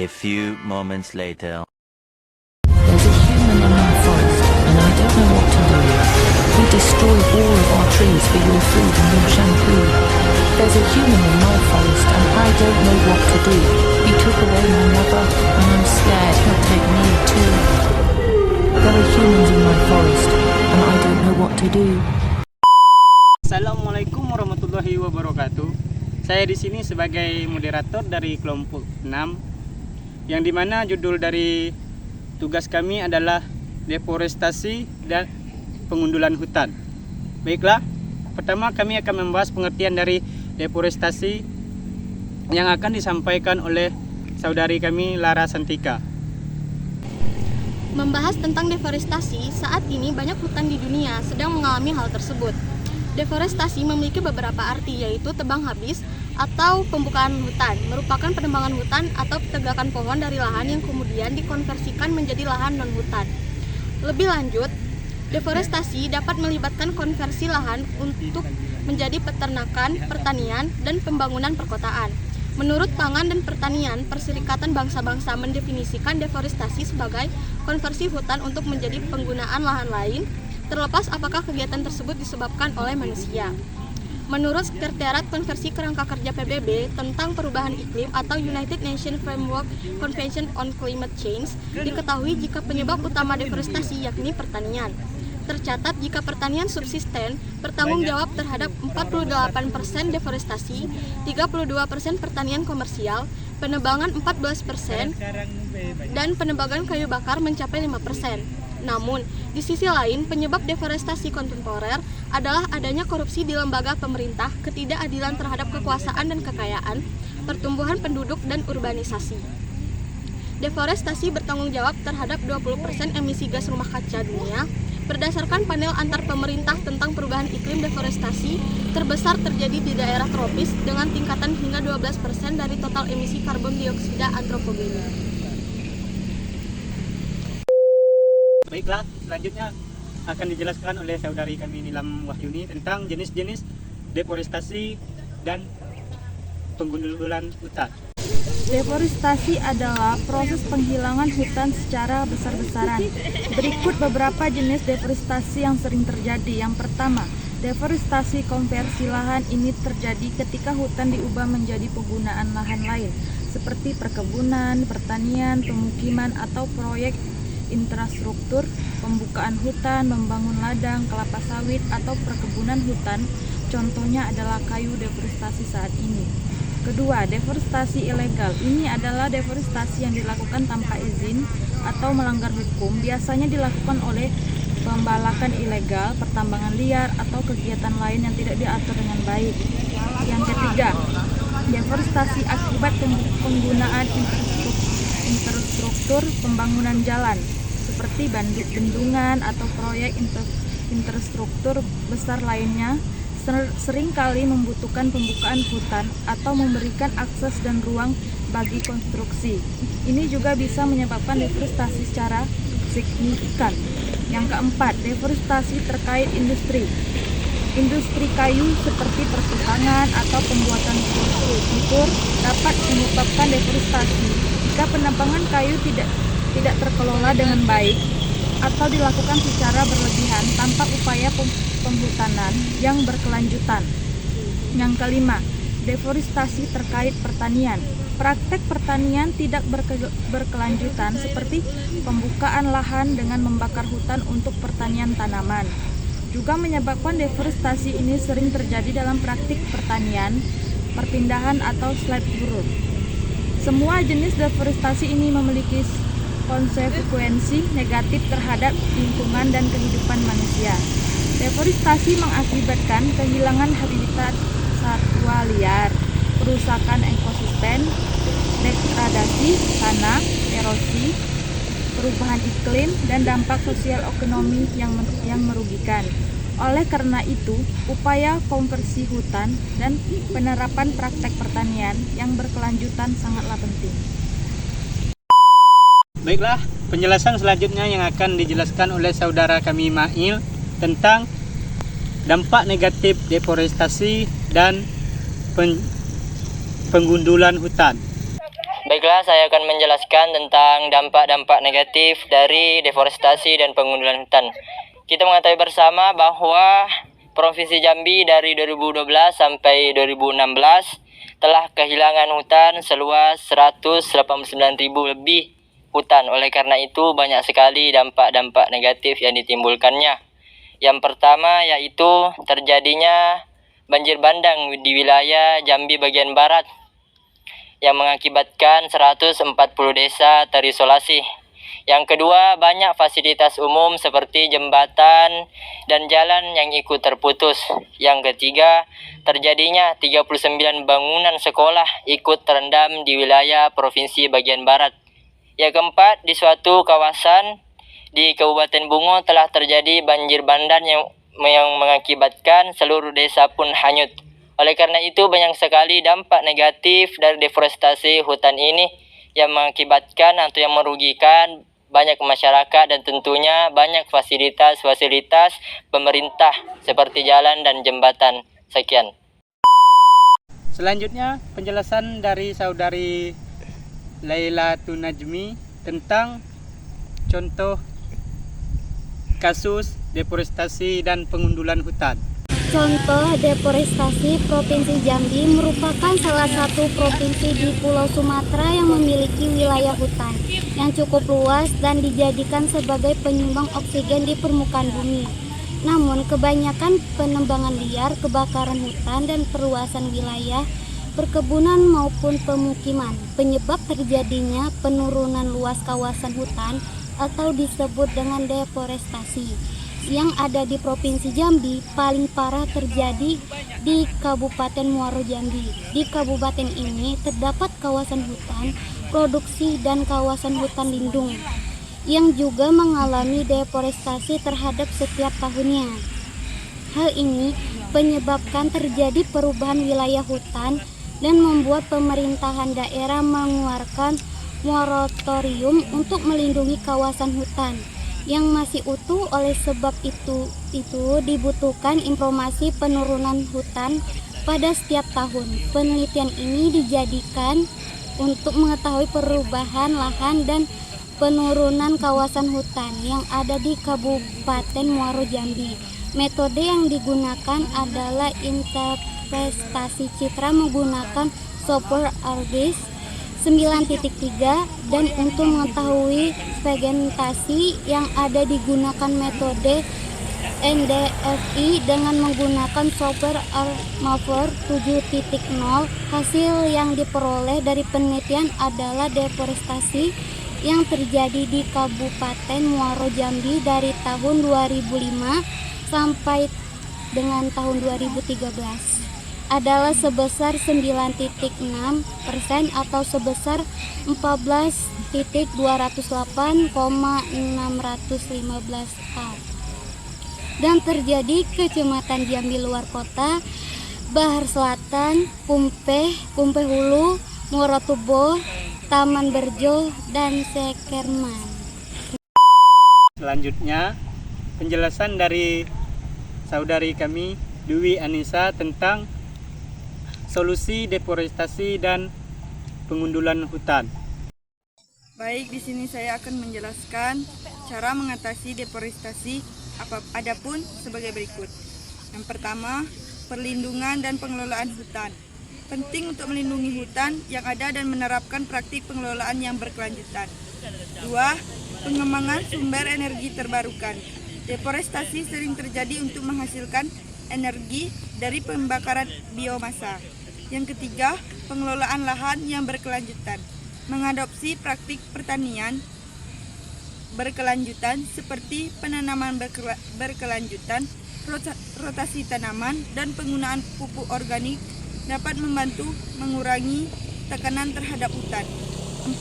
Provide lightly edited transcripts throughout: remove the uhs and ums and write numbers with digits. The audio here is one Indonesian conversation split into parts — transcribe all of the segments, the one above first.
A few moments later. There's a human in my forest, and I don't know what to do. He destroyed all of our trees for your food and your shampoo. There's a human in my forest, and I don't know what to do. He took away my mother, and I'm scared he'll take me too. There are humans in my forest, and I don't know what to do. Assalamualaikum warahmatullahi wabarakatuh. Saya di sini sebagai moderator dari kelompok 6, yang dimana judul dari tugas kami adalah deforestasi dan pengundulan hutan. Baiklah, pertama kami akan membahas pengertian dari deforestasi yang akan disampaikan oleh saudari kami Lara Santika. Membahas tentang deforestasi, saat ini banyak hutan di dunia sedang mengalami hal tersebut. Deforestasi memiliki beberapa arti, yaitu tebang habis atau pembukaan hutan, merupakan penebangan hutan atau tegakan pohon dari lahan yang kemudian dikonversikan menjadi lahan non-hutan. Lebih lanjut, deforestasi dapat melibatkan konversi lahan untuk menjadi peternakan, pertanian, dan pembangunan perkotaan. Menurut Pangan dan Pertanian, Perserikatan Bangsa-Bangsa mendefinisikan deforestasi sebagai konversi hutan untuk menjadi penggunaan lahan lain, terlepas apakah kegiatan tersebut disebabkan oleh manusia. Menurut Sekretariat Konversi Kerangka Kerja PBB tentang Perubahan Iklim atau United Nations Framework Convention on Climate Change, diketahui jika penyebab utama deforestasi yakni pertanian. Tercatat jika pertanian subsisten bertanggung jawab terhadap 48% deforestasi, 32% pertanian komersial, penebangan 14%, dan penebangan kayu bakar mencapai 5%. Namun, di sisi lain, penyebab deforestasi kontemporer adalah adanya korupsi di lembaga pemerintah, ketidakadilan terhadap kekuasaan dan kekayaan, pertumbuhan penduduk, dan urbanisasi. Deforestasi bertanggung jawab terhadap 20% emisi gas rumah kaca dunia. Berdasarkan panel antar pemerintah tentang perubahan iklim, deforestasi terbesar terjadi di daerah tropis dengan tingkatan hingga 12% dari total emisi karbon dioksida antropogeni. Baiklah, selanjutnya akan dijelaskan oleh saudari kami Nilam Wahyuni tentang jenis-jenis deforestasi dan pengundulan hutan. Deforestasi adalah proses penghilangan hutan secara besar-besaran. Berikut beberapa jenis deforestasi yang sering terjadi. Yang pertama, deforestasi konversi lahan. Ini terjadi ketika hutan diubah menjadi penggunaan lahan lain, seperti perkebunan, pertanian, pemukiman, atau proyek infrastruktur, pembukaan hutan, membangun ladang, kelapa sawit, atau perkebunan hutan. Contohnya adalah kayu deforestasi saat ini. Kedua, deforestasi ilegal. Ini adalah deforestasi yang dilakukan tanpa izin atau melanggar hukum. Biasanya dilakukan oleh pembalakan ilegal, pertambangan liar, atau kegiatan lain yang tidak diatur dengan baik. Yang ketiga, deforestasi akibat penggunaan infrastruktur pembangunan jalan, seperti bendungan atau proyek infrastruktur besar lainnya, seringkali membutuhkan pembukaan hutan atau memberikan akses dan ruang bagi konstruksi. Ini juga bisa menyebabkan deforestasi secara signifikan. Yang keempat, deforestasi terkait industri. Industri kayu seperti pertukangan atau pembuatan struktur dapat menyebabkan deforestasi jika penebangan kayu tidak terkelola dengan baik atau dilakukan secara berlebihan tanpa upaya penghutanan yang berkelanjutan. Yang kelima, deforestasi terkait pertanian. Praktek pertanian tidak berkelanjutan seperti pembukaan lahan dengan membakar hutan untuk pertanian tanaman juga menyebabkan deforestasi. Ini sering terjadi dalam praktik pertanian, perpindahan atau slide growth. Semua jenis deforestasi ini memiliki konsekuensi negatif terhadap lingkungan dan kehidupan manusia. Deforestasi mengakibatkan kehilangan habitat satwa liar, kerusakan ekosistem, degradasi tanah, erosi, perubahan iklim, dan dampak sosial ekonomi yang merugikan. Oleh karena itu, upaya konversi hutan dan penerapan praktek pertanian yang berkelanjutan sangatlah penting. Baiklah, penjelasan selanjutnya yang akan dijelaskan oleh saudara kami Mail tentang dampak negatif deforestasi dan pengundulan hutan. Baiklah, saya akan menjelaskan tentang dampak-dampak negatif dari deforestasi dan pengundulan hutan. Kita mengetahui bersama bahwa Provinsi Jambi dari 2012 sampai 2016 telah kehilangan hutan seluas 189.000 lebih hutan. Oleh karena itu, banyak sekali dampak-dampak negatif yang ditimbulkannya. Yang pertama yaitu terjadinya banjir bandang di wilayah Jambi bagian barat yang mengakibatkan 140 desa terisolasi. Yang kedua, banyak fasilitas umum seperti jembatan dan jalan yang ikut terputus. Yang ketiga, terjadinya 39 bangunan sekolah ikut terendam di wilayah Provinsi bagian barat. Yang keempat, di suatu kawasan di Kabupaten Bungo telah terjadi banjir bandang yang mengakibatkan seluruh desa pun hanyut. Oleh karena itu, banyak sekali dampak negatif dari deforestasi hutan ini yang mengakibatkan atau yang merugikan banyak masyarakat dan tentunya banyak fasilitas-fasilitas pemerintah seperti jalan dan jembatan. Sekian. Selanjutnya, penjelasan dari saudari Laila Tunajmi tentang contoh kasus deforestasi dan pengundulan hutan. Contoh deforestasi Provinsi Jambi merupakan salah satu provinsi di Pulau Sumatera yang memiliki wilayah hutan yang cukup luas dan dijadikan sebagai penyumbang oksigen di permukaan bumi. Namun kebanyakan penebangan liar, kebakaran hutan dan perluasan wilayah perkebunan maupun pemukiman penyebab terjadinya penurunan luas kawasan hutan atau disebut dengan deforestasi yang ada di Provinsi Jambi. Paling parah terjadi di Kabupaten Muaro Jambi. Di kabupaten ini terdapat kawasan hutan produksi dan kawasan hutan lindung yang juga mengalami deforestasi terhadap setiap tahunnya. Hal ini menyebabkan terjadi perubahan wilayah hutan dan membuat pemerintahan daerah mengeluarkan moratorium untuk melindungi kawasan hutan yang masih utuh. Oleh sebab itu dibutuhkan informasi penurunan hutan pada setiap tahun. Penelitian ini dijadikan untuk mengetahui perubahan lahan dan penurunan kawasan hutan yang ada di Kabupaten Muaro Jambi. Metode yang digunakan adalah interpretasi citra menggunakan software ArcGIS 9.3 dan untuk mengetahui vegetasi yang ada digunakan metode NDVI dengan menggunakan software ArcMapper 7.0. Hasil yang diperoleh dari penelitian adalah deforestasi yang terjadi di Kabupaten Muaro Jambi dari tahun 2005 sampai dengan tahun 2013 adalah sebesar 9.6% atau sebesar 14.208,615 ha. Dan terjadi Kecamatan Jambi Luar Kota, Bahar Selatan, Pumpeh Hulu, Muaratubo, Taman Berjo, dan Sekerman. Selanjutnya, penjelasan dari saudari kami Dwi Anissa tentang solusi deforestasi dan pengundulan hutan. Baik, di sini saya akan menjelaskan cara mengatasi deforestasi adapun sebagai berikut. Yang pertama, perlindungan dan pengelolaan hutan. Penting untuk melindungi hutan yang ada dan menerapkan praktik pengelolaan yang berkelanjutan. 2. Pengembangan sumber energi terbarukan. Deforestasi sering terjadi untuk menghasilkan energi dari pembakaran biomasa. Yang ketiga, pengelolaan lahan yang berkelanjutan. Mengadopsi praktik pertanian berkelanjutan seperti penanaman berkelanjutan, rotasi tanaman, dan penggunaan pupuk organik dapat membantu mengurangi tekanan terhadap hutan. 4.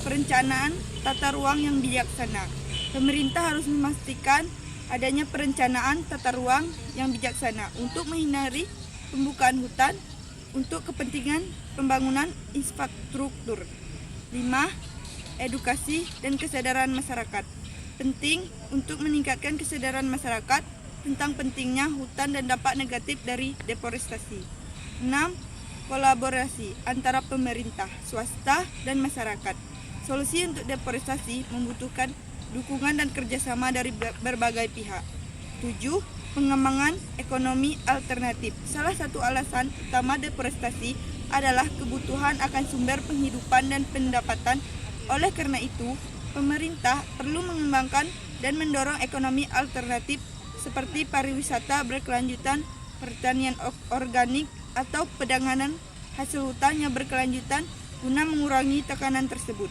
Perencanaan tata ruang yang bijaksana. Pemerintah harus memastikan adanya perencanaan tata ruang yang bijaksana untuk menghindari pembukaan hutan untuk kepentingan pembangunan infrastruktur. 5. Edukasi dan kesadaran masyarakat. Penting untuk meningkatkan kesadaran masyarakat tentang pentingnya hutan dan dampak negatif dari deforestasi. 6. kolaborasi antara pemerintah, swasta, dan masyarakat. Solusi untuk deforestasi membutuhkan dukungan dan kerjasama dari berbagai pihak. 7. Pengembangan ekonomi alternatif. Salah satu alasan utama deforestasi adalah kebutuhan akan sumber penghidupan dan pendapatan. Oleh karena itu, pemerintah perlu mengembangkan dan mendorong ekonomi alternatif seperti pariwisata berkelanjutan, pertanian organik, atau penanganan hasil hutan yang berkelanjutan guna mengurangi tekanan tersebut.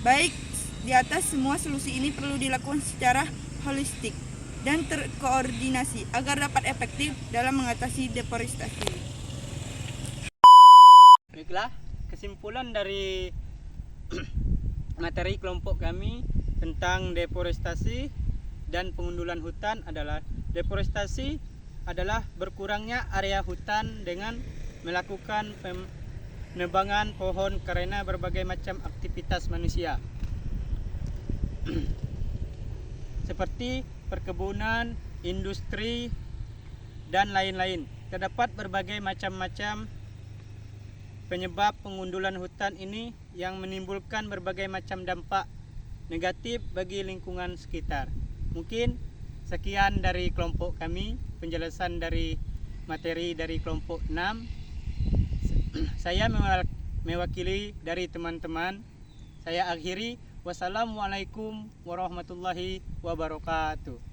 Baik, di atas semua solusi ini perlu dilakukan secara holistik dan terkoordinasi agar dapat efektif dalam mengatasi deforestasi. Baiklah, kesimpulan dari materi kelompok kami tentang deforestasi dan pengundulan hutan adalah deforestasi adalah berkurangnya area hutan dengan melakukan penebangan pohon karena berbagai macam aktivitas manusia seperti perkebunan, industri, dan lain-lain. Terdapat berbagai macam-macam penyebab pengundulan hutan ini yang menimbulkan berbagai macam dampak negatif bagi lingkungan sekitar. Mungkin sekian dari kelompok kami, penjelasan dari materi dari kelompok 6. Saya mewakili dari teman-teman. Saya akhiri. Wassalamualaikum warahmatullahi wabarakatuh.